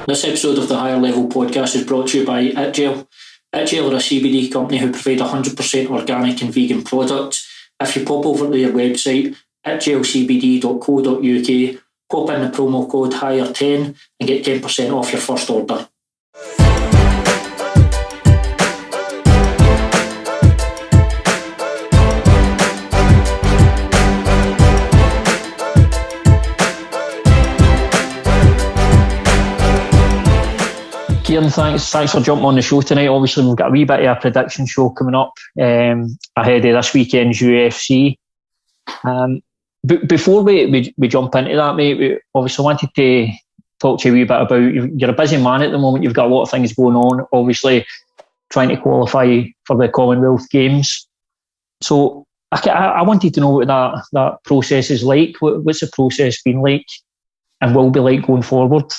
This episode of the Higher Level Podcast is brought to you by Itgel. Itgel are a CBD company who provide 100% organic and vegan products. If you pop over to their website, itgelcbd.co.uk, pop in the promo code HIGHER10 and get 10% off your first order. Kieran, thanks for jumping on the show tonight. Obviously, we've got a wee bit of a prediction show coming up ahead of this weekend's UFC. Before we jump into that, mate, we obviously wanted to talk to you a wee bit about, you're a busy man at the moment, you've got a lot of things going on, obviously trying to qualify for the Commonwealth Games. So I wanted to know what that process is like. What's the process been like and will be like going forward?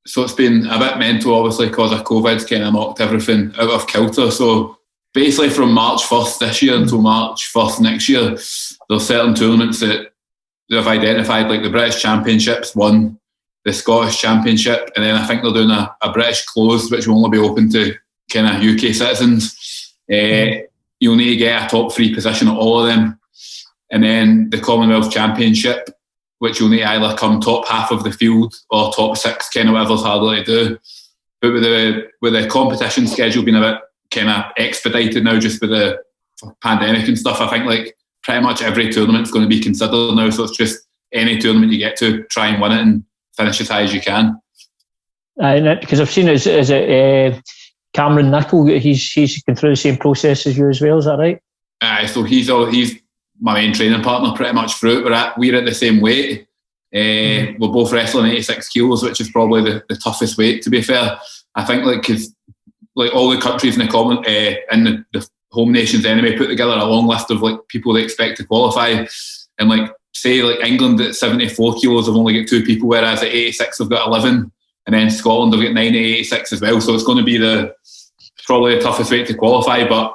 So it's been a bit mental, obviously, because of COVID kind of knocked everything out of kilter. So basically from March 1st this year until March 1st next year, there's certain tournaments that they've identified, like the British Championships, one, the Scottish Championship, and then I think they're doing a British closed, which will only be open to kind of UK citizens. You'll need to get a top 3 position at all of them. And then the Commonwealth Championship, which you'll need to either come top half of the field or top 6, kind of whatever's harder to do. But with the competition schedule being a bit kind of expedited now, just with the pandemic and stuff, I think like pretty much every tournament's going to be considered now. So it's just any tournament you get to, try and win it and finish as high as you can. Because I've seen, is it Cameron Nicol? He's going through the same process as you as well. Is that right? So he's my main training partner pretty much through it. We're at the same weight. We're both wrestling 86 kilos, which is probably the toughest weight, to be fair. I think because all the countries in the the home nations anyway put together a long list of like people they expect to qualify, and like say like England at 74 kilos have only got 2 people, whereas at 86 they've got 11, and then Scotland have got 9 at 86 as well. So it's going to be probably the toughest weight to qualify, but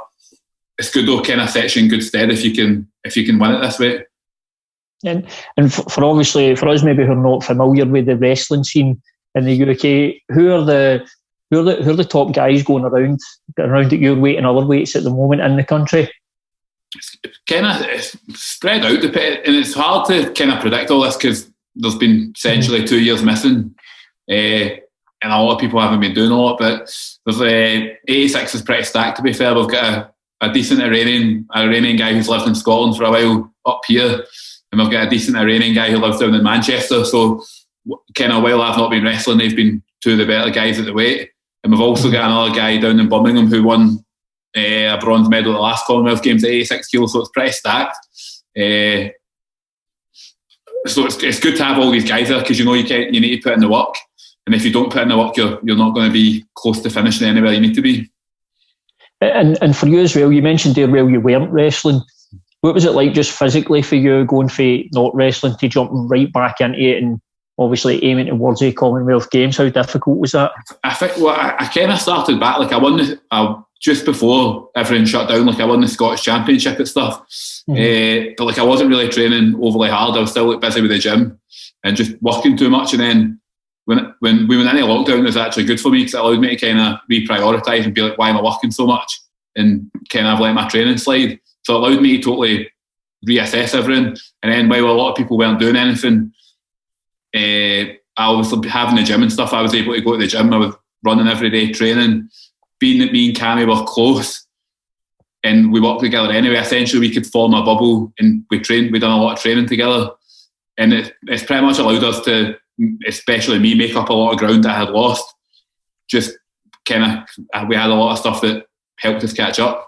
it's good though, kind of sets you in good stead if you can win it this way. And for us maybe who are not familiar with the wrestling scene in the UK, who are the top guys going around at your weight and other weights at the moment in the country? It's kind of spread out, and it's hard to kind of predict all this because there's been essentially 2 years missing, and a lot of people haven't been doing a lot. But there's 86 is pretty stacked, to be fair. We've got a decent Iranian guy who's lived in Scotland for a while up here, and we've got a decent Iranian guy who lives down in Manchester. So kind of while I've not been wrestling, they've been 2 of the better guys at the weight. And we've also got another guy down in Birmingham who won a bronze medal at the last Commonwealth Games at 86 kilos, so it's pretty stacked. So it's good to have all these guys there because you need to put in the work, and if you don't put in the work, you're not going to be close to finishing anywhere you need to be. And for you as well, you mentioned there you weren't wrestling. What was it like just physically for you going from not wrestling to jumping right back into it and obviously aiming towards the Commonwealth Games? How difficult was that? I think I kind of started back, like I won just before everything shut down, like I won the Scottish Championship and stuff. But like I wasn't really training overly hard. I was still like busy with the gym and just working too much. And then when we went into lockdown, it was actually good for me because it allowed me to kind of reprioritise and be like, why am I working so much? And kind of let my training slide. So it allowed me to totally reassess everything. And then while a lot of people weren't doing anything, I was having the gym and stuff. I was able to go to the gym. I was running every day, training. Being that me and Cammy were close and we worked together anyway, essentially we could form a bubble and we done a lot of training together. And it's pretty much allowed us to, especially me, make up a lot of ground that I had lost. Just kind of, we had a lot of stuff that helped us catch up.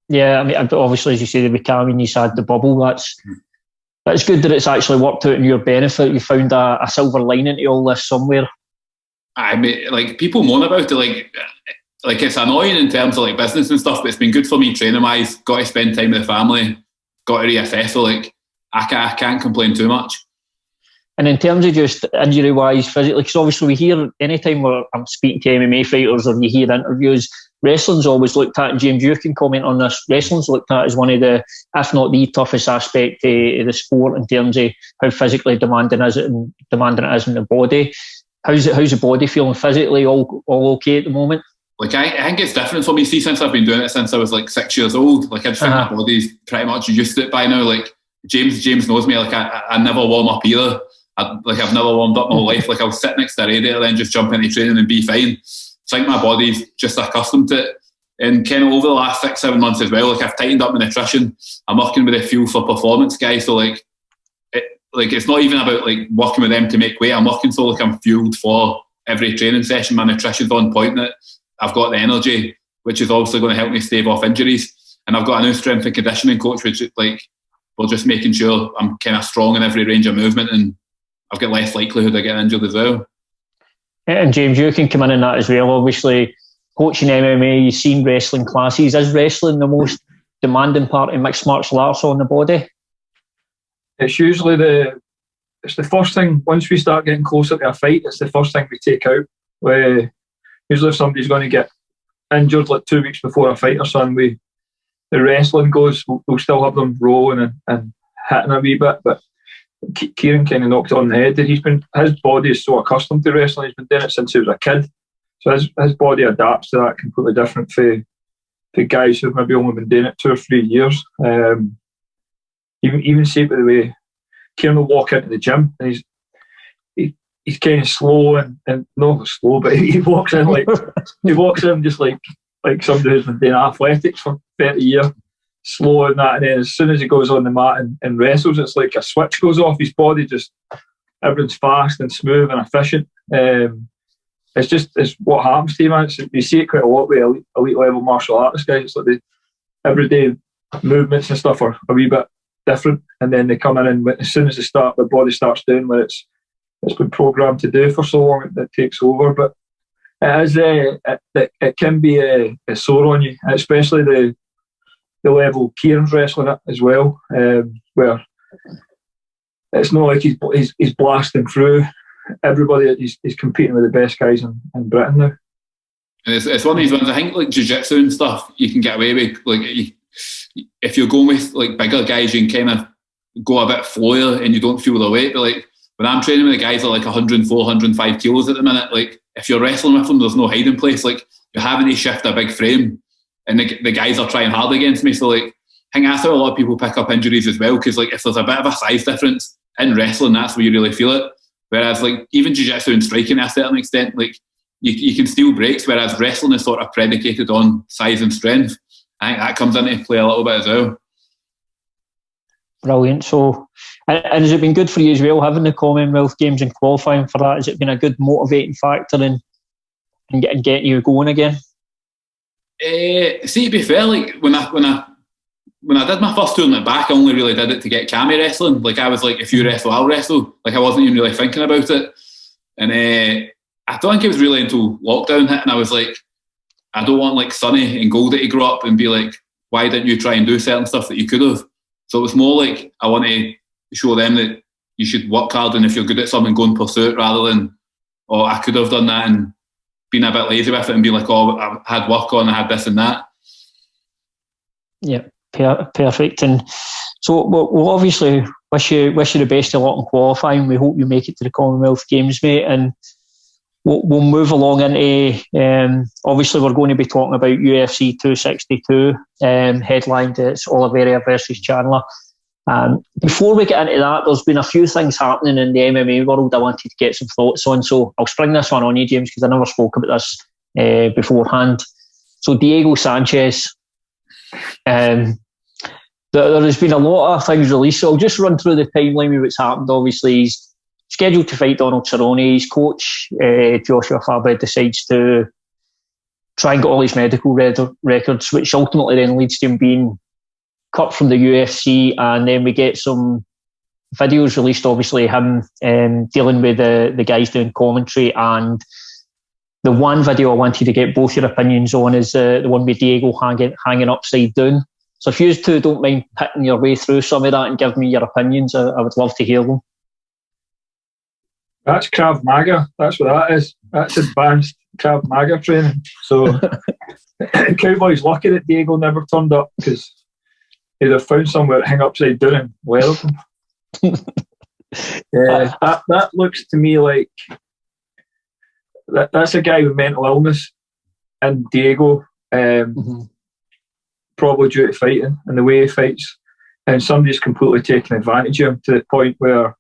Yeah, I mean, obviously, as you say, with Cammy, you had the bubble. That's good that it's actually worked out in your benefit. You found a silver lining to all this somewhere. I mean, like people moan about it, like it's annoying in terms of like business and stuff, but it's been good for me training wise. Got to spend time with the family. Got to reassess. So like I can't complain too much. And in terms of just injury wise, physically, because obviously we hear anytime where I'm speaking to MMA fighters or you hear interviews, wrestling's always looked at, and James, you can comment on this, wrestling's looked at as one of the, if not the toughest aspect of the sport in terms of how physically demanding it is in the body. How's the body feeling physically? All okay at the moment? Like I think it's different for me. See, since I've been doing it since I was like 6 years old, like I just think my body's pretty much used to it by now. Like James knows me. Like I never warm up either. I've never warmed up my whole life. Like I'll sit next to a radiator, then just jump into training and be fine. So I think my body's just accustomed to it. And kind of over the last 6-7 months as well, like I've tightened up my nutrition. I'm working with a Fuel for Performance guy, so like it's not even about like working with them to make weight. I'm working so like I'm fueled for every training session. My nutrition's on point. That I've got the energy, which is also going to help me stave off injuries. And I've got a new strength and conditioning coach, which like we're just making sure I'm kind of strong in every range of movement, and I've got less likelihood of getting injured as well. And James, you can come in that as well. Obviously, coaching MMA, you've seen wrestling classes. Is wrestling the most demanding part in mixed martial arts on the body? It's usually the first thing. Once we start getting closer to a fight, it's the first thing we take out. Usually if somebody's going to get injured like 2 weeks before a fight or something, the wrestling goes, we'll still have them rolling and hitting a wee bit, but Kieran kind of knocked it on the head. His body is so accustomed to wrestling, he's been doing it since he was a kid, so his body adapts to that completely different for guys who've maybe only been doing it 2 or 3 years. Even see it by the way Kieran will walk into the gym and he's kind of slow and not slow, but he walks in just like somebody who's been doing athletics for 30 years, slow and that, and then as soon as he goes on the mat and wrestles, it's like a switch goes off. His body just, everything's fast and smooth and efficient. It's what happens to you, man. You see it quite a lot with elite level martial artists guys. It's like the everyday movements and stuff are a wee bit different, and then they come in and as soon as they start, the body starts doing what it's been programmed to do for so long, it takes over. But it can be a sore on you, especially the level Kieran's wrestling at as well, where it's not like he's blasting through everybody. He's competing with the best guys in Britain now. And it's one of these ones, I think like jiu-jitsu and stuff, you can get away with, like if you're going with like bigger guys, you can kind of go a bit flowier and you don't feel the weight. But like when I'm training with the guys that are like 104, 105 kilos at the minute, like if you're wrestling with them, there's no hiding place. Like you're having to shift a big frame, and the guys are trying hard against me. So like I think that's how a lot of people pick up injuries as well, because like if there's a bit of a size difference in wrestling, that's where you really feel it. Whereas like even jiu-jitsu and striking to a certain extent, like you can steal breaks, whereas wrestling is sort of predicated on size and strength. I think that comes into play a little bit as well. Brilliant. So, and has it been good for you as well, having the Commonwealth Games and qualifying for that? Has it been a good motivating factor in getting you going again? See, to be fair, like when I did my first tournament back, I only really did it to get cami wrestling. Like I was like, if you wrestle, I'll wrestle. Like I wasn't even really thinking about it. And I don't think it was really until lockdown hit, and I was like, I don't want like Sonny and Goldie to grow up and be like, why didn't you try and do certain stuff that you could have? So it was more like I want to show them that you should work hard, and if you're good at something, go and pursue it, rather than, oh, I could have done that and been a bit lazy with it and be like, oh, I had work on, I had this and that. Yeah, perfect. And so we'll obviously wish you the best of luck in qualifying. We hope you make it to the Commonwealth Games, mate, and we'll move along into, obviously we're going to be talking about UFC 262, headlined it's Oliveira versus Chandler. Before we get into that, there's been a few things happening in the MMA world I wanted to get some thoughts on, so I'll spring this one on you, James, because I never spoke about this beforehand. So Diego Sanchez, there has been a lot of things released, so I'll just run through the timeline of what's happened. Obviously he's scheduled to fight Donald Cerrone. His coach, Joshua Faber, decides to try and get all his medical records, which ultimately then leads to him being cut from the UFC. And then we get some videos released, obviously, him dealing with the guys doing commentary. And the one video I wanted to get both your opinions on is the one with Diego hanging upside down. So if you two don't mind picking your way through some of that and give me your opinions, I would love to hear them. That's Krav Maga. That's what that is. That's advanced Krav Maga training. So Cowboy's lucky that Diego never turned up, because he'd have found somewhere to hang upside down and weld him. That looks to me like that's a guy with mental illness, and Diego, probably due to fighting and the way he fights, and somebody's completely taken advantage of him to the point where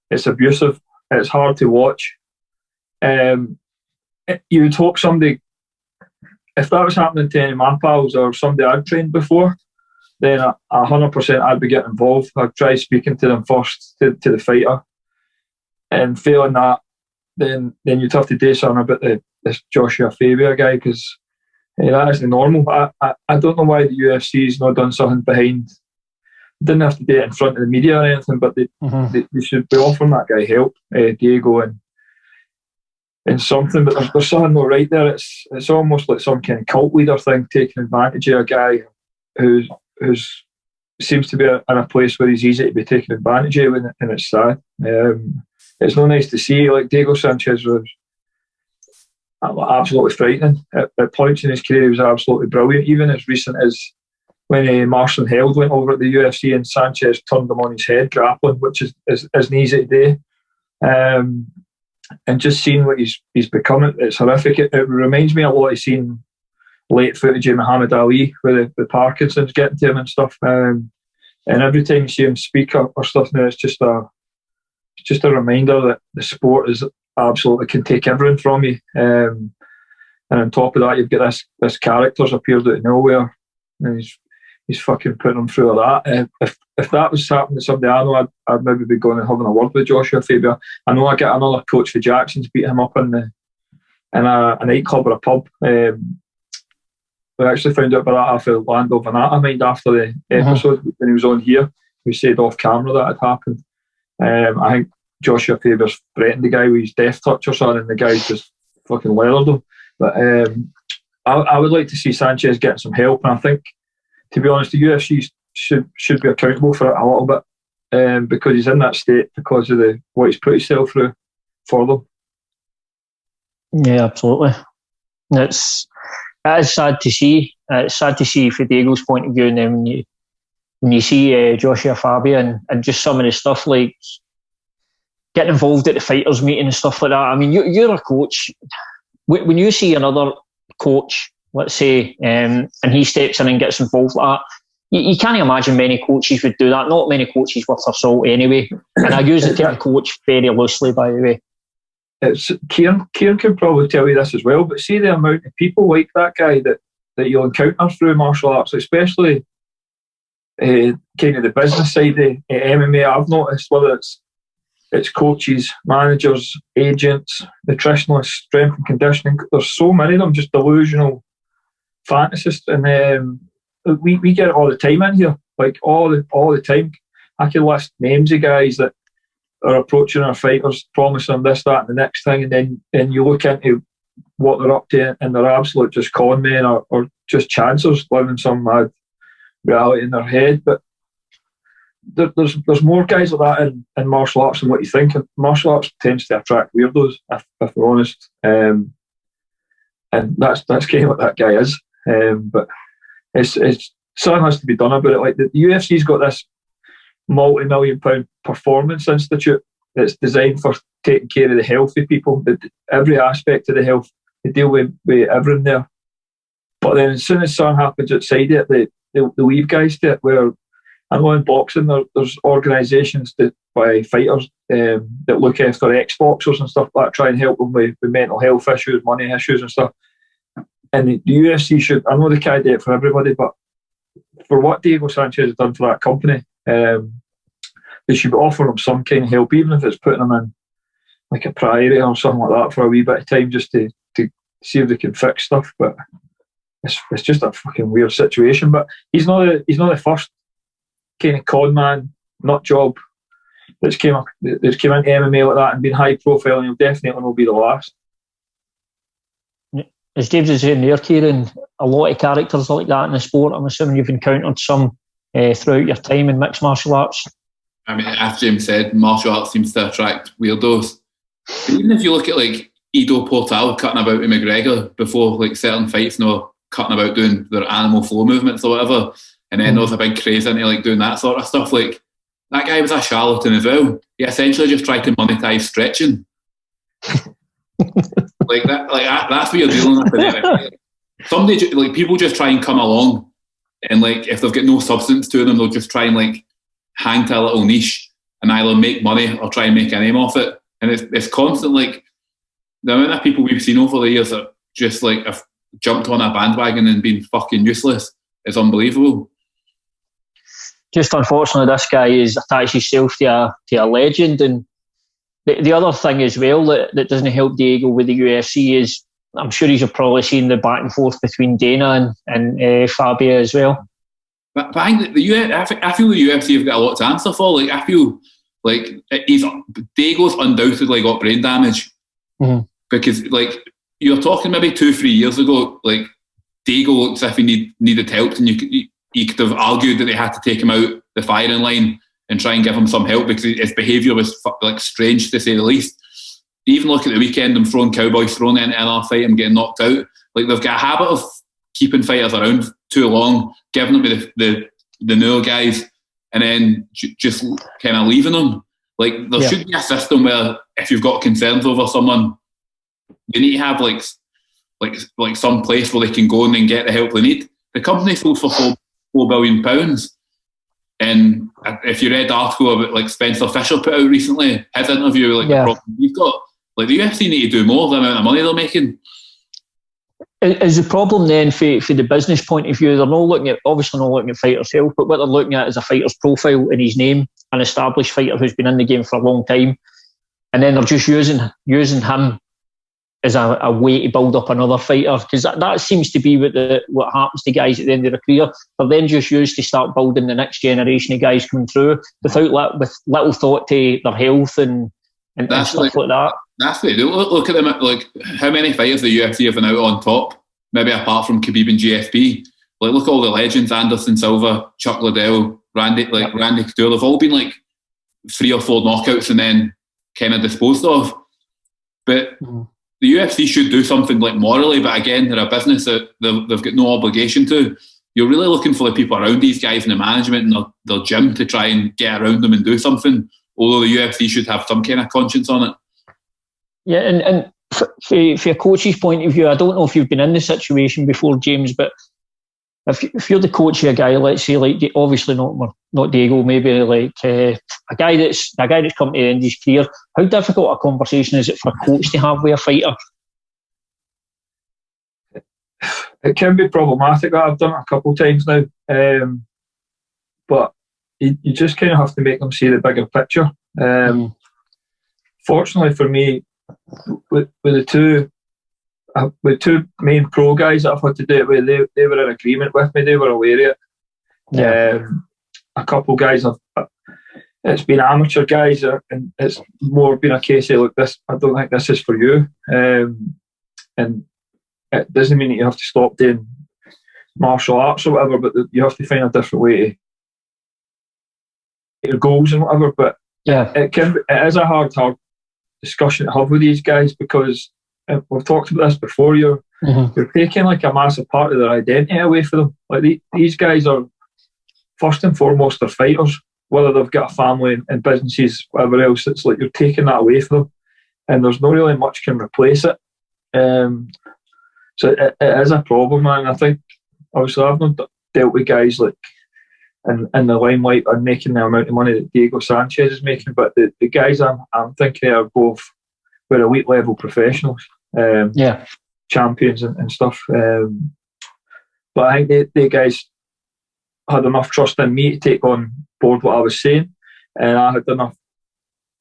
it's abusive. It's hard to watch. You would hope somebody, if that was happening to any of my pals or somebody I'd trained before, then 100% I'd be getting involved. I'd try speaking to them first, to the fighter, and failing that, then you'd have to do something about this Joshua Fabian guy, because that isn't normal. I don't know why the UFC's not done something behind. Didn't have to do it in front of the media or anything, but they should be offering that guy help, Diego, and something. But there's something not right there. It's almost like some kind of cult leader thing, taking advantage of a guy who's seems to be in a place where he's easy to be taken advantage of, and it's sad. It's not nice to see. Like, Diego Sanchez was absolutely frightening. At points in his career, he was absolutely brilliant. Even as recent as when Marcin Held went over at the UFC and Sanchez turned him on his head grappling, which isn't easy to do. And just seeing what he's become, it's horrific. It reminds me a lot of seeing late footage of Muhammad Ali with the Parkinson's getting to him and stuff. And every time you see him speak or stuff now, it's just a reminder that the sport is absolutely can take everything from you. And on top of that, you've got this character's appeared out of nowhere, and he's fucking putting him through all that. If that was happening to somebody I know, I'd maybe be going and having a word with Joshua Fabian. I know I get another coach for Jackson's beat him up in a nightclub or a pub. We actually found out about that off of Lando Vanata mind after the episode when he was on here. We said off camera that had happened. I think Joshua Fabian's threatened the guy with his death touch or something, and the guy just fucking leathered him. But I would like to see Sanchez getting some help, and I think, to be honest, the UFC should be accountable for it a little bit, because he's in that state because of what he's put himself through for them. Yeah, absolutely. It is sad to see. It's sad to see from Diego's point of view, and then when you see Joshua Fabian and just some of the stuff like getting involved at the fighters meeting and stuff like that. I mean, you're a coach. When you see another coach, let's say, and he steps in and gets involved like that, you can't imagine many coaches would do that. Not many coaches worth their salt anyway. And I use the term coach very loosely, by the way. It's Kieran can probably tell you this as well, but see the amount of people like that guy that you'll encounter through martial arts, especially kind of the business side of MMA. I've noticed whether it's coaches, managers, agents, nutritionists, strength and conditioning. There's so many of them, just delusional fantasists, and we get it all the time in here, like all the time. I can list names of guys that are approaching our fighters, promising them this, that, and the next thing, and then you look into what they're up to, and they're absolute just con men or just chancers living some mad reality in their head. But there's more guys like that in martial arts than what you think. Martial arts tends to attract weirdos, if we're honest, and that's kind of what that guy is. But it's something has to be done about it. Like the UFC's got this multi-million-pound performance institute that's designed for taking care of the healthy people, every aspect of the health. They deal with everything there. But then as soon as something happens outside it, they leave guys to it. Where I know in boxing there's organisations by fighters that look after ex-boxers and stuff like that, try and help them with mental health issues, money issues and stuff. And the UFC should, I know they can't do it for everybody, but for what Diego Sanchez has done for that company, they should be offering them some kind of help, even if it's putting them in like a priory or something like that for a wee bit of time, just to see if they can fix stuff. But it's just a fucking weird situation. But he's not the first kind of con man, nut job that's came into MMA like that and been high profile, and he'll definitely not be the last. As James is saying there, Kieran, a lot of characters like that in the sport. I'm assuming you've encountered some throughout your time in mixed martial arts. I mean, as James said, martial arts seems to attract weirdos. But even if you look at like Ido Portal cutting about with McGregor before like certain fights, cutting about doing their animal flow movements or whatever, and then there's a big craze into like doing that sort of stuff. Like, that guy was a charlatan as well. He essentially just tried to monetize stretching. That's what you're dealing with. Like, somebody, like, people just try and come along, and like if they've got no substance to them, they'll just try and like hang to a little niche and either make money or try and make a name off it. And it's constant, like the amount of people we've seen over the years that just like have jumped on a bandwagon and been fucking useless is unbelievable. Just unfortunately, this guy is attached himself to a legend. And the other thing as well that doesn't help Diego with the UFC is, I'm sure he's probably seen the back and forth between Dana and Fabian as well. But I think I feel the UFC have got a lot to answer for. Like, I feel like Diego's undoubtedly got brain damage, because like you're talking maybe 2-3 years ago, like Diego looks as if he needed help, and you could have argued that they had to take him out the firing line and try and give him some help because his behaviour was like strange, to say the least. Even look at the weekend, them throwing Cowboys thrown into another fight and getting knocked out. Like, they've got a habit of keeping fighters around too long, giving them the newer guys, and then just kind of leaving them. Like, there should be a system where if you've got concerns over someone, you need to have like some place where they can go and then get the help they need. The company sold for £4 billion. And if you read the article about like Spencer Fisher put out recently, his interview, like the problem you've got, like the UFC need to do more of the amount of money they're making. Is the problem then for the business point of view, they're obviously not looking at fighters' health, but what they're looking at is a fighter's profile and his name, an established fighter who's been in the game for a long time, and then they're just using him as a way to build up another fighter, because that seems to be what happens to guys at the end of their career. They're then just used to start building the next generation of guys coming through with little thought to their health and stuff like that. That's what they do. Look at them. Like, how many fighters the UFC have been out on top? Maybe apart from Khabib and GSP. Like, look at all the legends: Anderson Silva, Chuck Liddell, Randy Couture. They've all been like 3 or 4 knockouts and then kind of disposed of. But the UFC should do something like morally. But again, they're a business that they've got no obligation to. You're really looking for the people around these guys in the management and their gym to try and get around them and do something. Although the UFC should have some kind of conscience on it. Yeah, and for a coach's point of view, I don't know if you've been in this situation before, James, but if you're the coach of a guy, let's say, like, obviously not Diego, maybe like a guy that's come to the end of his career, how difficult a conversation is it for a coach to have with a fighter? It can be problematic. I've done it a couple of times now, but you just kind of have to make them see the bigger picture. Fortunately for me, with the two main pro guys that I've had to do it with, they were in agreement with me. They were aware of it. A couple of guys it's been amateur guys, and it's more been a case of, look, this, I don't think this is for you, and it doesn't mean that you have to stop doing martial arts or whatever, but you have to find a different way to your goals and whatever. But it is a hard discussion to have with these guys, because we've talked about this before. You're taking like a massive part of their identity away from them. Like, these guys are first and foremost, they're fighters, whether they've got a family and businesses, whatever else. It's like you're taking that away from them, and there's not really much can replace it. So it is a problem, and I think obviously I've not dealt with guys like in the limelight are making the amount of money that Diego Sanchez is making, but the guys I'm thinking are both were elite level professionals, champions and stuff. But I think the guys had enough trust in me to take on board what I was saying, and I had enough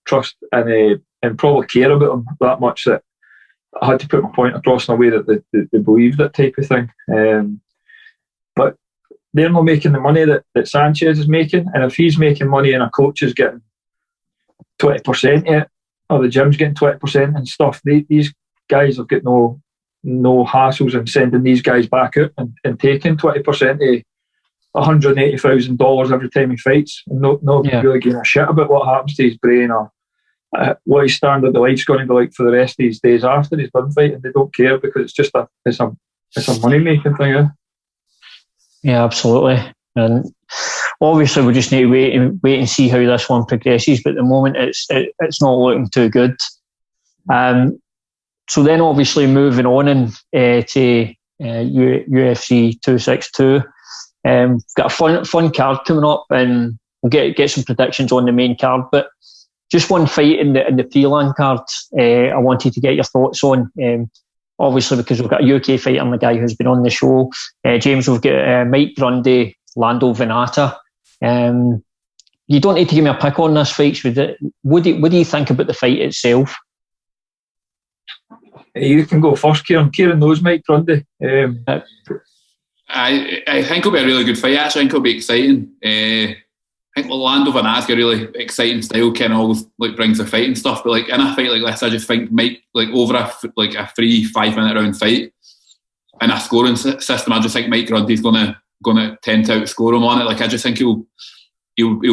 trust and probably care about them that much that I had to put my point across in a way that they believed that type of thing. But they're not making the money that Sanchez is making, and if he's making money and a coach is getting 20% of it, or the gym's getting 20% and stuff, these guys have got no hassles in sending these guys back out and taking 20% of $180,000 every time he fights, and not really giving a shit about what happens to his brain or what his standard of life's going to be like for the rest of his days after he's done fighting. They don't care, because it's just it's a money making thing. Yeah, absolutely. And obviously we just need to wait and see how this one progresses, but at the moment it's not looking too good. So then obviously moving on to UFC 262. Got a fun card coming up, and we'll get some predictions on the main card. But just one fight in the pre-land card I wanted to get your thoughts on. Obviously, because we've got a UK fighter and the guy who's been on the show. James, we've got Mike Grundy, Lando Venata. You don't need to give me a pick on this fight. What do you think about the fight itself? You can go first, Kieran. Kieran knows Mike Grundy. I think it'll be a really good fight. Actually, I think it'll be exciting. I think Lando Venata's got a really exciting style, kind of always like brings the fight and stuff. But like in a fight like this, I just think Mike, like over a 3-5 minute round fight in a scoring system, I just think Mike Grundy's gonna tend to outscore him on it. Like I just think he'll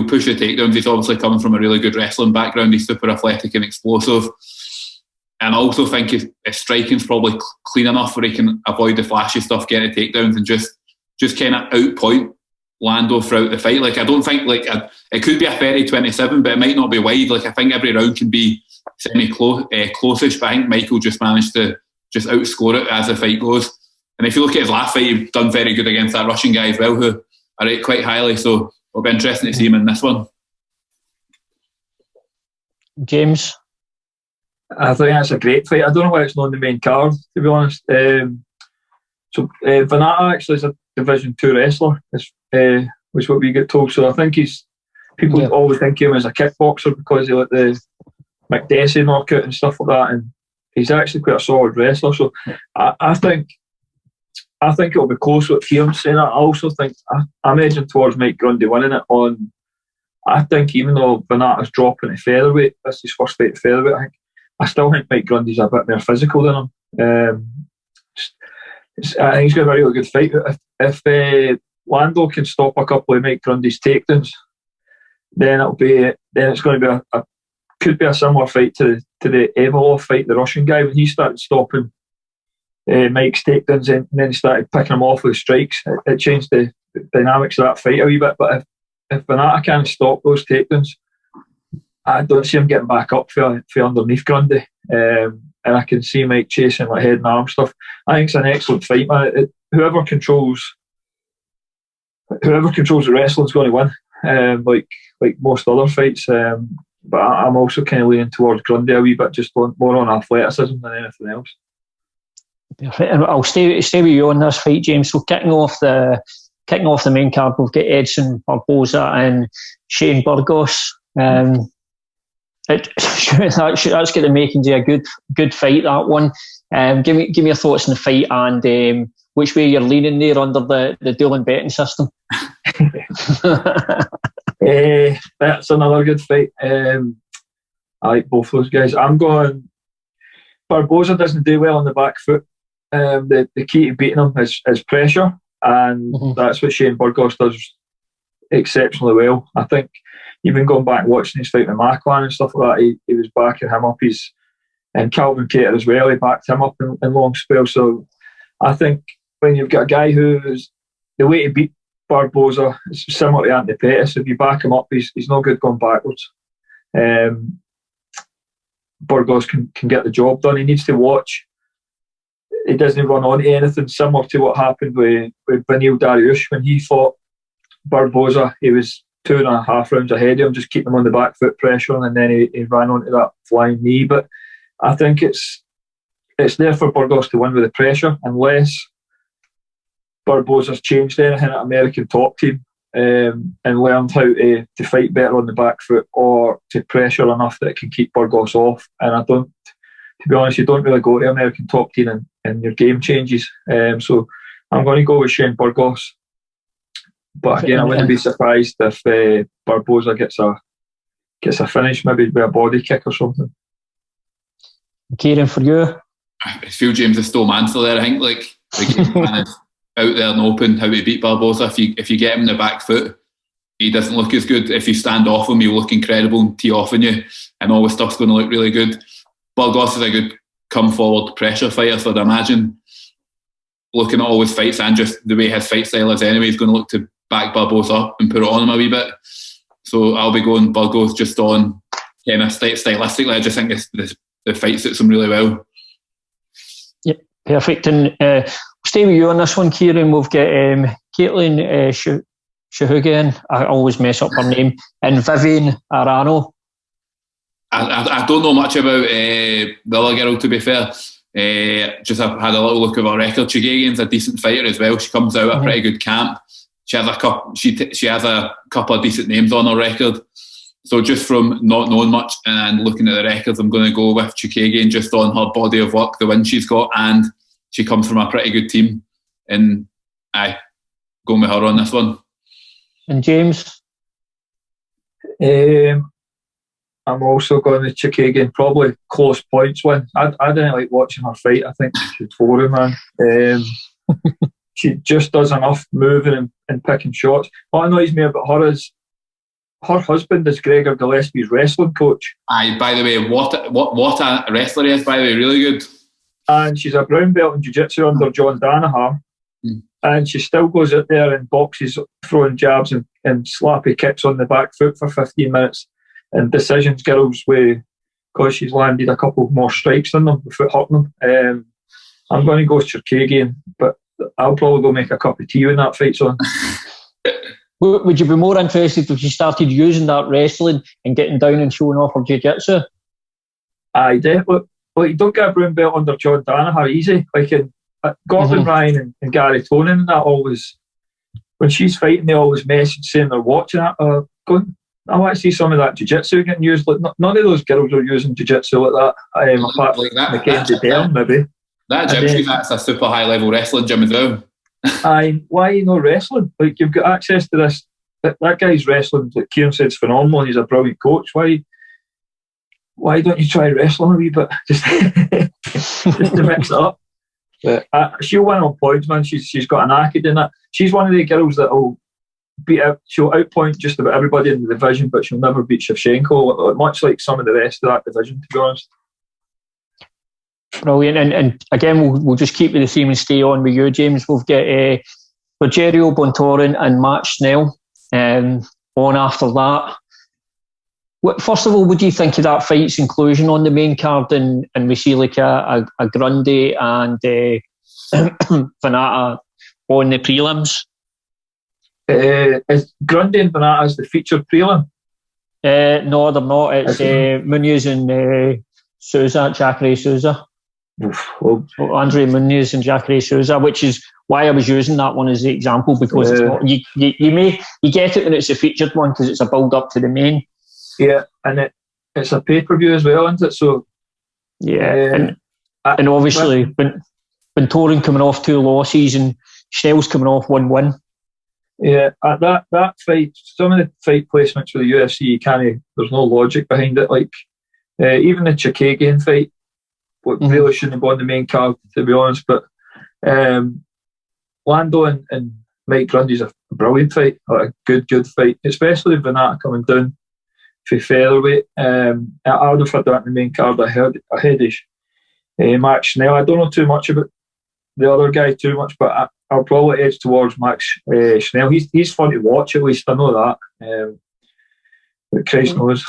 push the takedowns. He's obviously coming from a really good wrestling background. He's super athletic and explosive. And I also think his striking's probably clean enough where he can avoid the flashy stuff, getting the takedowns, and just kind of outpoint Lando throughout the fight. Like I don't think it could be a 30-27, but it might not be wide. Like I think every round can be close-ish, but I think Michael just managed to just outscore it as the fight goes. And if you look at his last fight, he's done very good against that Russian guy as well, who I rate quite highly. So it'll be interesting to see him in this one. James? I think that's a great fight. I don't know why it's not on the main card, to be honest. Venata actually is a Division 2 wrestler, was what we get told. So I think people always think of him as a kickboxer because he like the McDessie knockout and stuff like that, and he's actually quite a solid wrestler. So I think it'll be close with Kieran saying that. I also think I'm edging towards Mike Grundy winning it on. I think even though Venata's dropping to featherweight, this is his first fight at featherweight, I still think Mike Grundy's a bit more physical than him. I think he's got a really good fight. If Lando can stop a couple of Mike Grundy's takedowns, then it's going to be could be a similar fight to the Evolov fight, the Russian guy, when he started stopping Mike's takedowns and then he started picking him off with strikes. It changed the dynamics of that fight a wee bit. But if Venata can't stop those takedowns, I don't see him getting back up for underneath Grundy. And I can see Mike chasing like head and arm stuff. I think it's an excellent fight, man. Whoever controls the wrestling is going to win, like most other fights. But I'm also kind of leaning towards Grundy a wee bit, just more on athleticism than anything else. And I'll stay with you on this fight, James. So kicking off the main card, we've got Edson, Barboza, and Shane Burgos. That's got the makings of a good fight, that one. Give me your thoughts on the fight and which way you're leaning there under the dueling betting system. That's another good fight. I like both those guys. I'm going Barboza doesn't do well on the back foot. The key to beating him is pressure, and that's what Shane Burgos does exceptionally well. I think even going back and watching his fight with Makhachev and stuff like that, he was backing him up. And Calvin Kattar as well, he backed him up in long spells. So I think when you've got a guy who's the way to beat Barboza is similar to Anthony Pettis. If you back him up, he's no good going backwards. Burgos can get the job done. He needs to watch. He doesn't run on to anything, similar to what happened with Beneil Dariush when he fought Barboza. He was 2.5 rounds ahead of him, just keeping him on the back foot pressure, and then he ran onto that flying knee. But I think it's there for Burgos to win with the pressure, unless Barboza's changed anything at American Top Team and learned how to fight better on the back foot or to pressure enough that it can keep Burgos off. And to be honest, you don't really go to American Top Team and your game changes. So I'm going to go with Shane Burgos. But again, I wouldn't be surprised if Barboza gets a finish, maybe with a body kick or something. Kieran, for you? I feel James is still answer there. I think like the game plan is out there and open how to beat Barboza. If you get him in the back foot, he doesn't look as good. If you stand off him, he'll look incredible and tee off on you, and all the stuff's going to look really good. Burgos is a good come forward pressure fighter, so I'd imagine looking at all his fights and just the way his fight style is anyway, he's going to look to back Barboza up and put it on him a wee bit. So I'll be going Burgos just on kind of stylistically. I just think the fight suits him really well. Perfect. And stay with you on this one, Kieran. We've got Katlyn Chookagian, I always mess up her name, and Viviane Arano. I don't know much about the other girl, to be fair. Just I've had a little look at her record. Chookagian's a decent fighter as well. She comes out at a pretty good camp. She has a couple of decent names on her record. So just from not knowing much and looking at the records, I'm going to go with Chookagian just on her body of work, the win she's got, and she comes from a pretty good team. And I go with her on this one. And James? I'm also going with Chookagian, probably close points win. I didn't like watching her fight. I think she's boring, man. She just does enough moving and picking shots. What annoys me about her is her husband is Gregor Gillespie's wrestling coach. Aye, by the way, what a wrestler he is, by the way, really good. And she's a brown belt in jiu-jitsu under John Danaher. And she still goes out there and boxes, throwing jabs and slappy kicks on the back foot for 15 minutes. And decisions girls because she's landed a couple more strikes on them without hurting them. I'm going to go with Chookagian, but I'll probably go make a cup of tea when that fight's on. Would you be more interested if she started using that wrestling and getting down and showing off her jiu-jitsu? Aye, definitely. Well, you don't get a brown belt under John Danaher easy. Like in Gordon Ryan and Gary Tonin and that always, when she's fighting, they always message saying they're watching it. I want to see some of that jiu-jitsu getting used. Like, none of those girls are using jiu-jitsu like that. Apart from Mackenzie Dern, maybe. That gym, that's a super high-level wrestling gym as well. Aye, why are you not wrestling? Like, you've got access to this. That guy's wrestling, like Kieran said, is phenomenal, and he's a brilliant coach. Why don't you try wrestling a wee bit? Just to mix it up. But she'll win on points, man. She's got an acid in it. She's one of the girls that will she'll outpoint just about everybody in the division, but she'll never beat Shevchenko, much like some of the rest of that division, to be honest. Brilliant. And again, we'll just keep with the theme and stay on with you, James. We've got Rogerio, Bontourin and Matt Schnell on after that. First of all, what do you think of that fight's inclusion on the main card, and we see like a Grundy and Vanata on the prelims? Is Grundy and Vanata as the featured prelim? No, they're not. It's Munoz and Jacare Souza. Andre Munoz and Jacare Souza, which is why I was using that one as the example, because it's not, you get it when it's a featured one because it's a build up to the main. Yeah, and it's a pay-per-view as well, isn't it? So yeah, and obviously Bontourin coming off 2 losses and Schnell's coming off 1 win. Yeah, that fight, some of the fight placements for the UFC, there's no logic behind it. Like even the Chookagian fight, really shouldn't have gone on the main card, to be honest. But Lando and Mike Grundy's a brilliant fight, a good fight, especially Vanata coming down for featherweight. I would have had that in the main card ahead of Max Schnell. I don't know too much about the other guy too much, but I'll probably edge towards Max Schnell. He's fun to watch, at least I know that. But Christ knows.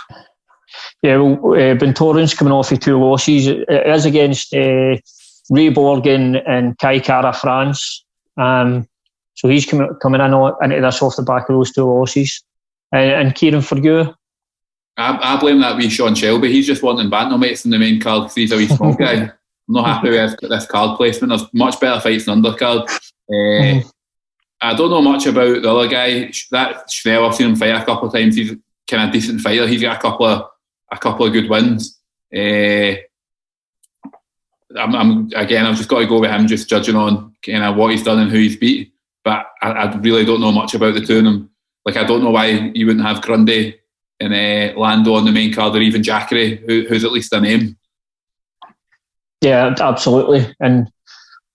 Yeah, well, Bontourin's coming off of 2 losses. It is against Ray Borgen and Kai Kara France. So he's coming into this off the back of those 2 losses. And Kieran, for you? I blame that wee Sean Shelby. He's just wanting bantamweights in the main card because he's a wee small guy. I'm not happy with this card placement. There's much better fights than undercard. I don't know much about the other guy. That Schnell, I've seen him fight a couple of times. He's kind of decent fighter. He's got a couple of good wins. I've just got to go with him, just judging on kind of what he's done and who he's beat. But I really don't know much about the 2 of them. Like, I don't know why you wouldn't have Grundy and Lando on the main card, or even Jacare, who's at least a name. Yeah, absolutely. And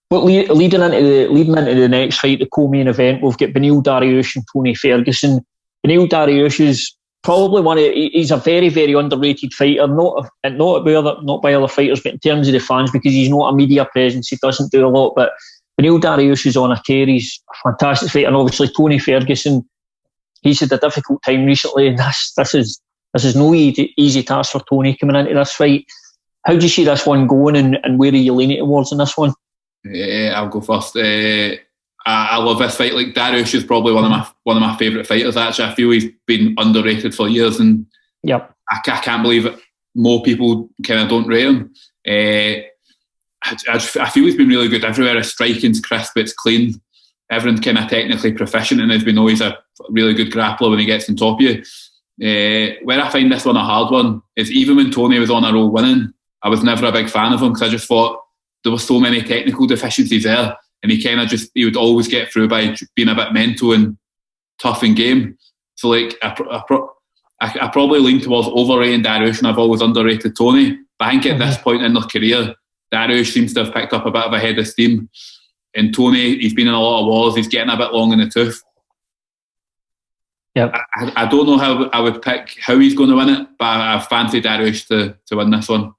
but leading into the next fight, the co-main event, we've got Beneil Dariush and Tony Ferguson. Beneil Dariush is probably he's a very, very underrated fighter, not by other fighters, but in terms of the fans, because he's not a media presence, he doesn't do a lot. But Beneil Dariush is on a tear. He's a fantastic fighter, and obviously Tony Ferguson, he's had a difficult time recently, and this is no easy task for Tony coming into this fight. How do you see this one going, and where are you leaning towards in this one? I'll go first. I love this fight. Like, Dariush is probably one of my favourite fighters. Actually, I feel he's been underrated for years, and I can't believe it. More people kind of don't rate him. I feel he's been really good everywhere. His striking's crisp, it's clean. Everyone's kind of technically proficient, and as we know, he's a really good grappler when he gets on top of you. Where I find this one a hard one is, even when Tony was on a roll winning, I was never a big fan of him, because I just thought there were so many technical deficiencies there, and he would always get through by being a bit mental and tough in game. So like, I probably lean towards overrating Dariush, and I've always underrated Tony. But I think at this point in their career, Dariush seems to have picked up a bit of a head of steam. And Tony, he's been in a lot of wars, he's getting a bit long in the tooth. Yep. I don't know how I would pick how he's going to win it, but I fancy Dariush to win this one.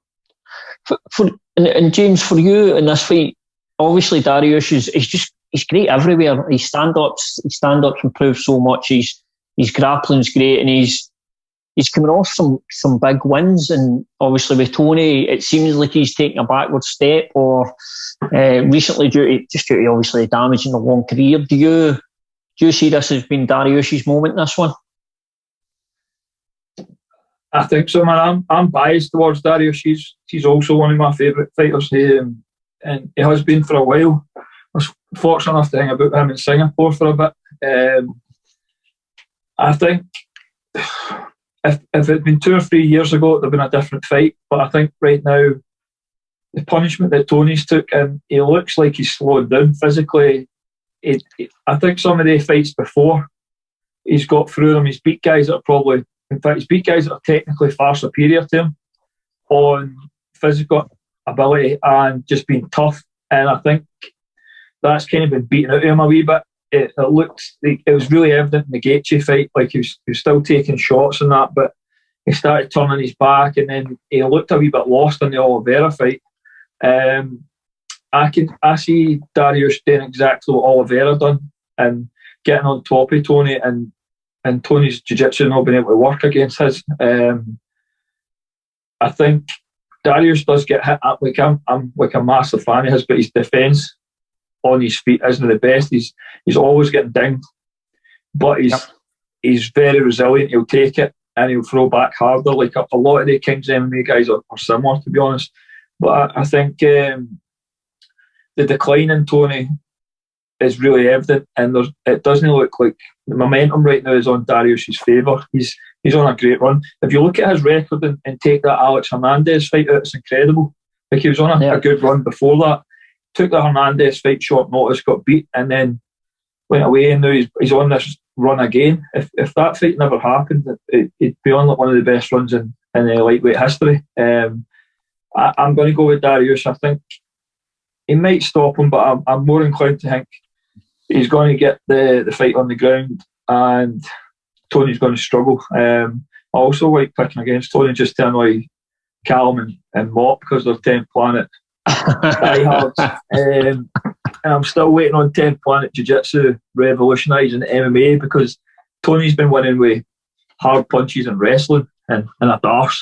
And James, for you in this fight, obviously Dariush he's great everywhere. His stand-ups improve so much. His grappling's great, and he's coming off some big wins. And obviously with Tony, it seems like he's taking a backward step, or recently due to obviously damage in a long career. Do you see this as being Dariush's moment in this one? I think so, man. I'm biased towards Dariush. He's also one of my favourite fighters, and he has been for a while. I was fortunate enough to hang about him in Singapore for a bit. I think if it had been 2 or 3 years ago, it would have been a different fight. But I think right now, the punishment that Tony's took, and he looks like he's slowed down physically. I think some of the fights before, he's got through them. He's beat guys that are probably, in fact, he's beat guys that are technically far superior to him on physical ability and just being tough. And I think that's kind of been beaten out of him a wee bit. It looked like it was really evident in the Gaethje fight, like he was still taking shots and that, but he started turning his back, and then he looked a wee bit lost in the Oliveira fight. I see Dariush doing exactly what Oliveira done and getting on top of Tony, and Tony's jiu-jitsu not being able to work against his. I think Dariush does get hit up. Like, I'm like a massive fan of his, but his defence on his feet isn't the best. He's always getting dinged, but he's very resilient. He'll take it and he'll throw back harder. Like a lot of the King's MMA guys are similar, to be honest. But I think the decline in Tony is really evident, and it doesn't look like the momentum right now is on Dariush's favour. He's on a great run. If you look at his record and take that Alex Hernandez fight out, it's incredible. Like, he was on a good run before that. Took the Hernandez fight short notice, got beat, and then went away, and now he's on this run again. If that fight never happened, it'd be on like one of the best runs in lightweight history. I'm going to go with Dariush. I think he might stop him, but I'm more inclined to think he's going to get the fight on the ground, and Tony's going to struggle. I also like picking against Tony just to annoy Callum and Mop, because they're 10th Planet diehards. And I'm still waiting on 10th Planet Jiu-Jitsu revolutionising MMA, because Tony's been winning with hard punches and wrestling and a darce,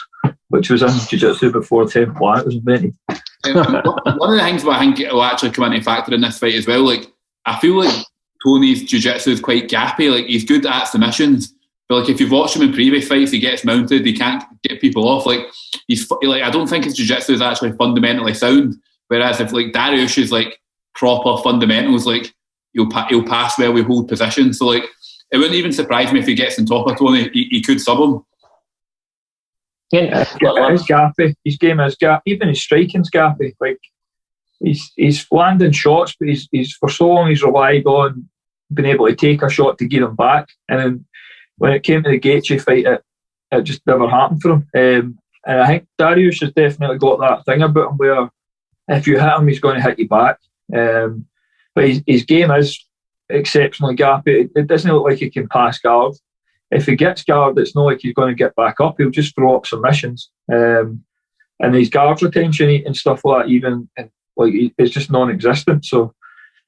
which was in Jiu-Jitsu before 10th Planet was invented. One of the things that I think will actually come into factor in this fight as well, like, I feel like Tony's jiu-jitsu is quite gappy. Like, he's good at submissions, but like, if you've watched him in previous fights, he gets mounted, he can't get people off. Like, I don't think his jiu-jitsu is actually fundamentally sound. Whereas if like Dariush is like proper fundamentals, like he'll pass well, we hold position. So like, it wouldn't even surprise me if he gets on top of Tony. He could sub him. Yeah, it's gappy. His game is gappy. Even his striking's gappy. Like, he's landing shots, but he's for so long he's relied on being able to take a shot to get him back. And then when it came to the Gaethje fight, it just never happened for him. And I think Dariush has definitely got that thing about him where if you hit him, he's going to hit you back. But his game is exceptionally gappy. It doesn't look like he can pass guard. If he gets guard, it's not like he's going to get back up. He'll just throw up submissions. And his guard retention and stuff like that, even like, it's just non-existent. So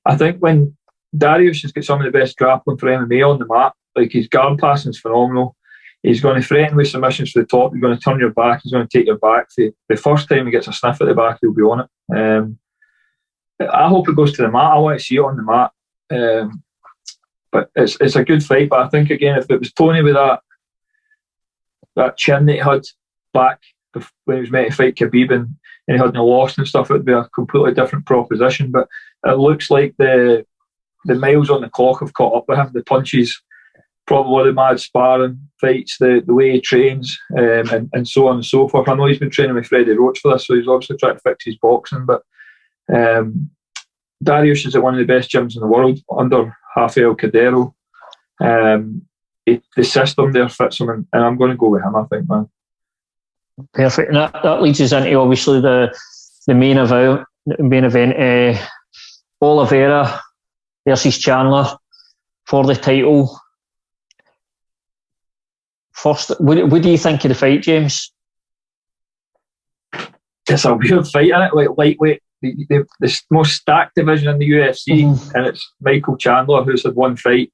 I think when Dariush has got some of the best grappling for MMA on the mat, like, his guard passing is phenomenal. He's going to threaten with submissions to the top. He's going to turn your back. He's going to take your back. The first time he gets a sniff at the back, he'll be on it. I hope it goes to the mat. I want to see it on the mat. But it's a good fight. But I think, again, if it was Tony with that chin that he had back when he was meant to fight Khabib and he hadn't lost and stuff, it would be a completely different proposition. But it looks like the miles on the clock have caught up with him. The punches, probably the mad sparring fights, the way he trains, and so on and so forth. I know he's been training with Freddie Roach for this, so he's obviously trying to fix his boxing. But Dariush is at one of the best gyms in the world under Rafael Cadero. The system there fits him, and I'm going to go with him, I think, man. Perfect. And that leads us into, obviously, the main event. Oliveira versus Chandler for the title. First, what do you think of the fight, James? It's a weird fight, isn't it? Like lightweight, the most stacked division in the UFC, and it's Michael Chandler, who's had one fight,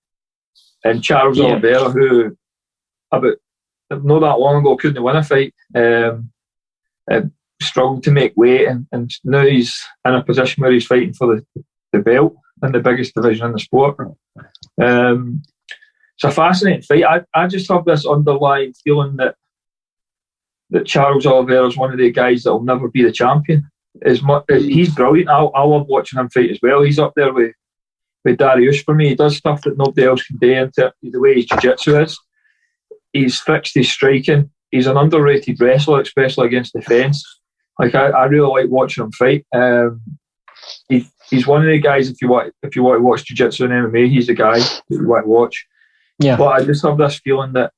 and Charles Oliveira, who about not that long ago couldn't win a fight, struggled to make weight, and now he's in a position where he's fighting for the belt in the biggest division in the sport. It's a fascinating fight. I just have this underlying feeling that Charles Oliveira is one of the guys that will never be the champion. He's brilliant. I love watching him fight as well. He's up there with Dariush for me. He does stuff that nobody else can do in the way his jiu-jitsu is. He's fixed his striking. He's an underrated wrestler, especially against the fence. Like I really like watching him fight. He's one of the guys. If you want to watch jiu-jitsu and MMA, he's the guy that you want to watch. Yeah. But I just have this feeling that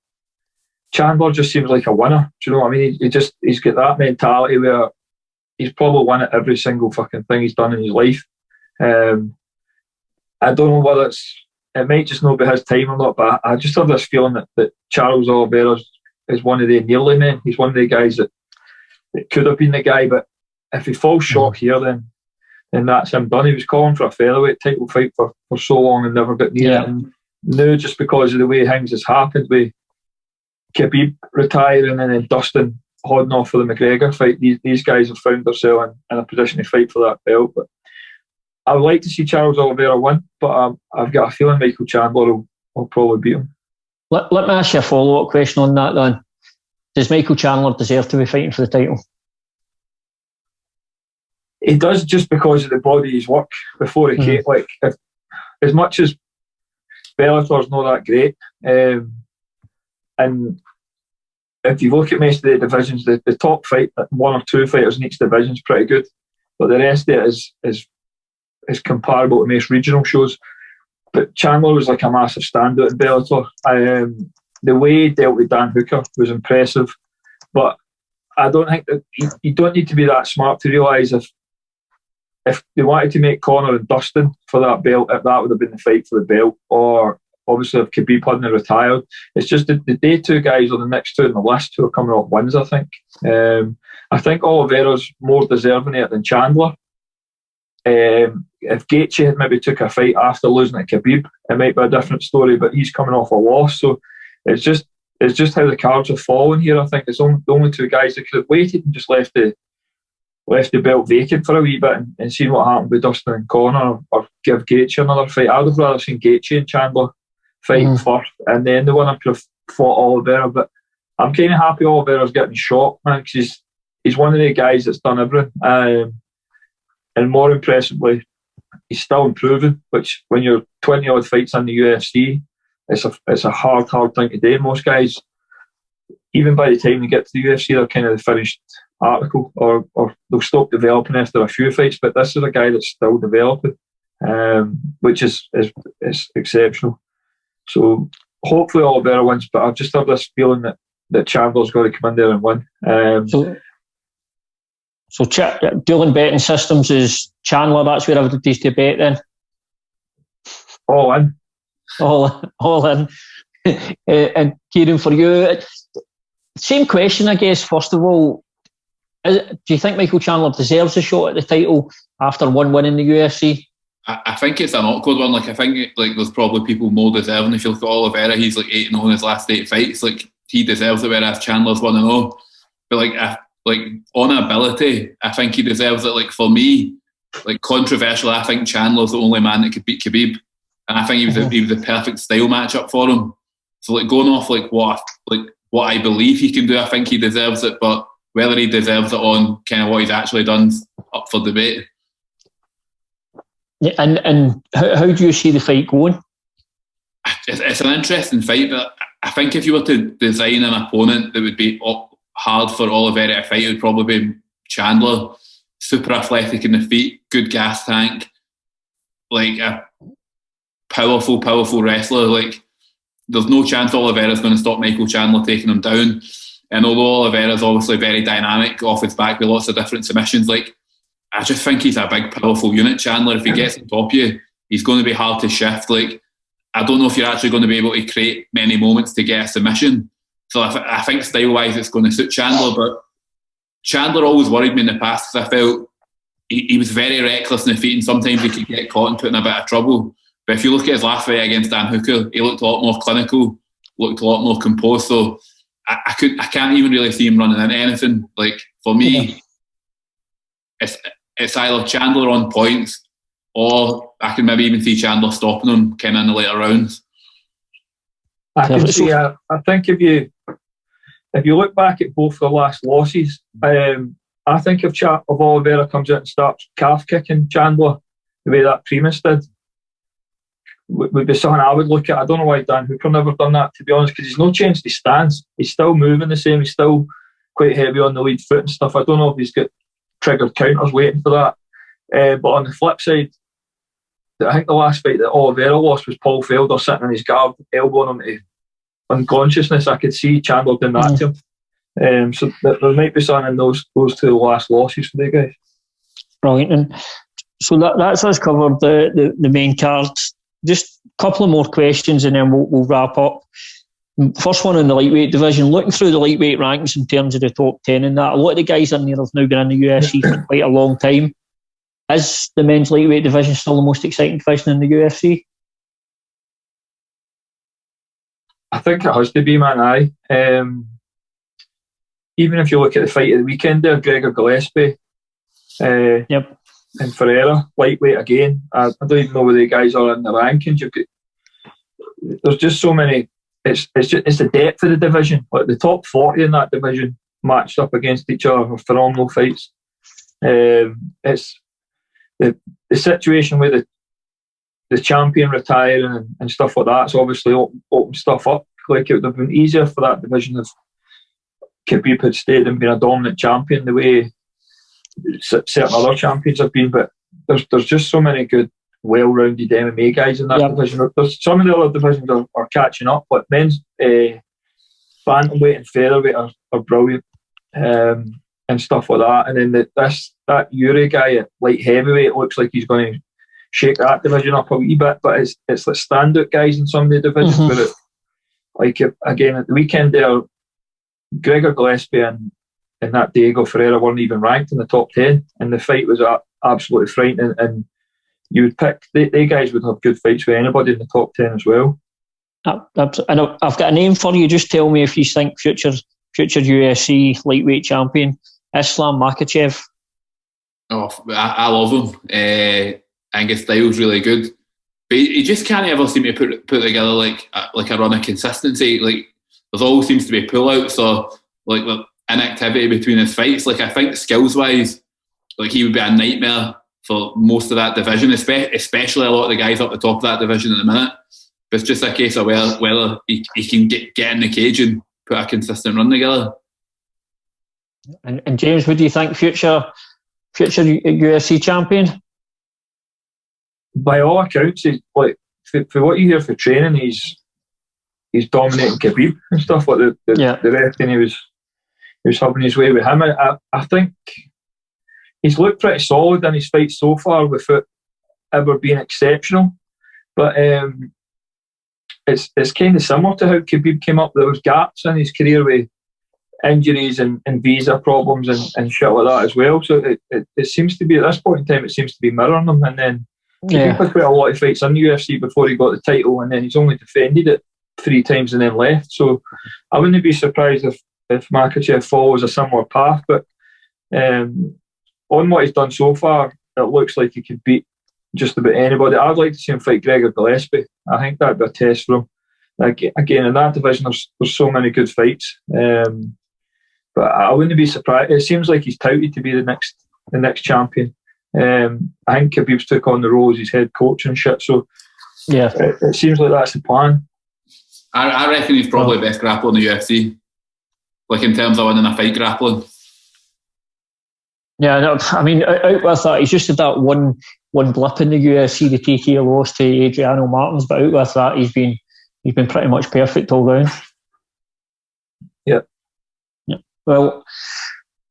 Chandler just seems like a winner. Do you know what I mean? He's got that mentality where he's probably won at every single fucking thing he's done in his life. I don't know whether it might just not be his time or not, but I just have this feeling that Charles Oliveira is one of the nearly men. He's one of the guys that could have been the guy, but if he falls short here, then that's him done. He was calling for a featherweight title fight for so long and never got near it. And now, just because of the way things has happened with Khabib retiring and then Dustin holding off for the McGregor fight, these guys have found themselves in a position to fight for that belt. But I would like to see Charles Oliveira win, but I've got a feeling Michael Chandler will probably beat him. Let me ask you a follow-up question on that then. Does Michael Chandler deserve to be fighting for the title? He does, just because of the body he's worked before he came. Like, as much as Bellator's not that great, and if you look at most of the divisions, the top fight, one or two fighters in each division is pretty good, but the rest of it is comparable to most regional shows. But Chandler was like a massive standout in Bellator. The way he dealt with Dan Hooker was impressive, but I don't think that you don't need to be that smart to realise if they wanted to make Conor and Dustin for that belt, if that would have been the fight for the belt, or obviously if Khabib hadn't retired. It's just the day two guys are the next two on the list who are coming off wins, I think. I think Oliveira's more deserving of it than Chandler. If Gaethje had maybe took a fight after losing to Khabib, it might be a different story, but he's coming off a loss, so it's just how the cards have fallen here. I think it's the only two guys that could have waited and just left the belt vacant for a wee bit and seen what happened with Dustin and Conor, or give Gaethje another fight. I would have rather seen Gaethje and Chandler fight first, and then the winner could have fought Oliveira. But I'm kind of happy Oliveira's getting shot, man, because he's one of the guys that's done everything. And more impressively, he's still improving, which when you're 20 odd fights in the UFC, it's a hard thing to do. Most guys, even by the time they get to the UFC, they're kind of the finished article, or they'll stop developing after a few fights. But this is a guy that's still developing, which is exceptional. So hopefully Oliveira wins, but I just have this feeling that Chandler's got to come in there and win. So dueling betting systems is Chandler. That's where I would use to bet then. All in. All in. And Kieran, for you, same question, I guess. First of all, do you think Michael Chandler deserves a shot at the title after one win in the UFC? I think it's an awkward one. Like, I think there's probably people more deserving. If you look at Oliveira, he's 8-0 in his last 8 fights. Like, he deserves it, whereas Chandler's 1-0. But on ability, I think he deserves it. Like, for me, like controversially, I think Chandler's the only man that could beat Khabib, and I think he was the perfect style matchup for him. So like going off like what I believe he can do, I think he deserves it. But whether he deserves it on kind of what he's actually done's up for debate. Yeah, and how do you see the fight going? It's an interesting fight, but I think if you were to design an opponent that would be hard for Oliveira to fight, it would probably be Chandler. Super athletic in the feet, good gas tank, like a powerful wrestler. Like there's no chance Oliveira's going to stop Michael Chandler taking him down. And although Oliveira's obviously very dynamic off his back with lots of different submissions, like I just think he's a big, powerful unit. Chandler, if he gets on top of you, he's going to be hard to shift. Like I don't know if you're actually going to be able to create many moments to get a submission. So I think style-wise it's going to suit Chandler, but Chandler always worried me in the past because I felt he was very reckless in the feet and sometimes he could get caught and put in a bit of trouble. But if you look at his last fight against Dan Hooker, he looked a lot more clinical, looked a lot more composed. So I can't even really see him running into anything. Like for me, it's either Chandler on points or I can maybe even see Chandler stopping him kind of in the later rounds. I can see. I think if you look back at both the last losses, I think if Oliveira comes out and starts calf kicking Chandler the way that Primus did, would be something I would look at. I don't know why Dan Hooker never done that, to be honest, because he's no changed his stance. He's still moving the same. He's still quite heavy on the lead foot and stuff. I don't know if he's got triggered counters waiting for that. But on the flip side, I think the last fight that Oliveira lost was Paul Felder sitting on his guard, elbowing him to unconsciousness. I could see Chandler doing that to him. So there might be something in those two last losses for the guys. Brilliant. And so that's us covered the main cards. Just a couple of more questions and then we'll wrap up. First one in the lightweight division. Looking through the lightweight rankings in terms of the top 10 and that, a lot of the guys in there have now been in the UFC for quite a long time. Is the men's lightweight division still the most exciting division in the UFC? I think it has to be, man. Aye. Even if you look at the fight of the weekend there, Gregor Gillespie and Ferreira, lightweight again. I don't even know where the guys are in the rankings. There's just so many. It's the depth of the division. Like the top 40 in that division matched up against each other are phenomenal fights. It's the situation with the champion retiring and stuff like that. It's obviously opened stuff up. Like it would have been easier for that division if Khabib had stayed and been a dominant champion the way certain other champions have been. But there's just so many good, well-rounded MMA guys in that division. There's some of the other divisions are catching up, but men's bantamweight and featherweight are brilliant and stuff like that. And then that Yuri guy at light heavyweight looks like he's going to shake that division up a wee bit. But it's like standout guys in some of the divisions where again at the weekend there, Gregor Gillespie and that Diego Ferreira weren't even ranked in the top 10, and the fight was absolutely frightening. And you would pick, they guys would have good fights with anybody in the top 10 as well. And I've got a name for you. Just tell me if you think future UFC lightweight champion, Islam Makhachev. Oh, I love him. I think his style's really good. But he just can't ever seem to put together like a run of consistency. Like there always seems to be pullouts or like inactivity between his fights. Like I think skills wise, like he would be a nightmare for most of that division, especially a lot of the guys up the top of that division at the minute. But it's just a case of whether he can get in the cage and put a consistent run together. And James, what do you think future UFC champion? By all accounts, he's like for what you hear for training, he's dominating Khabib and stuff like the reckon he was having his way with him. I think he's looked pretty solid in his fights so far without ever being exceptional. But it's kind of similar to how Khabib came up. There was gaps in his career with injuries and visa problems and shit like that as well. So it seems to be, at this point in time, it seems to be mirroring him. And then Khabib had quite a lot of fights in the UFC before he got the title, and then he's only defended it 3 times and then left. So I wouldn't be surprised if Makhachev follows a similar path. But on what he's done so far, it looks like he could beat just about anybody. I'd like to see him fight Gregor Gillespie. I think that'd be a test for him. Again, in that division, there's so many good fights. But I wouldn't be surprised. It seems like he's touted to be the next champion. I think Khabib's took on the role as his head coach and shit. So yeah, it seems like that's the plan. I reckon he's probably best grappler in the UFC. Like in terms of winning a fight grappling. Yeah, no, I mean, out with that, he's just had that one blip in the UFC, the TKO loss to Adriano Martins, but out with that, he's been pretty much perfect all round. Yeah. Well,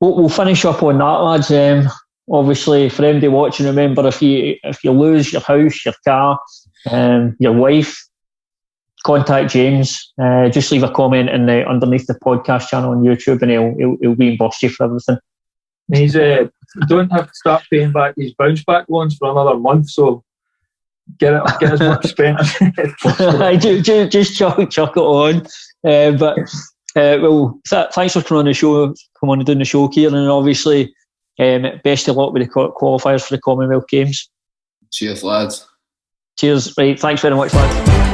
we'll finish up on that, lads. Obviously, for anybody watching, remember if you lose your house, your car, your wife, contact James. Just leave a comment underneath the podcast channel on YouTube, and he'll reimburse you for everything. He's don't have to start paying back these bounce back loans for another month, so get as much spent as possible. Just chuck it on. Thanks for coming on and doing the show, Kieran, and obviously best of luck with the qualifiers for the Commonwealth Games. Cheers, lads. Cheers. Right, thanks very much, lads.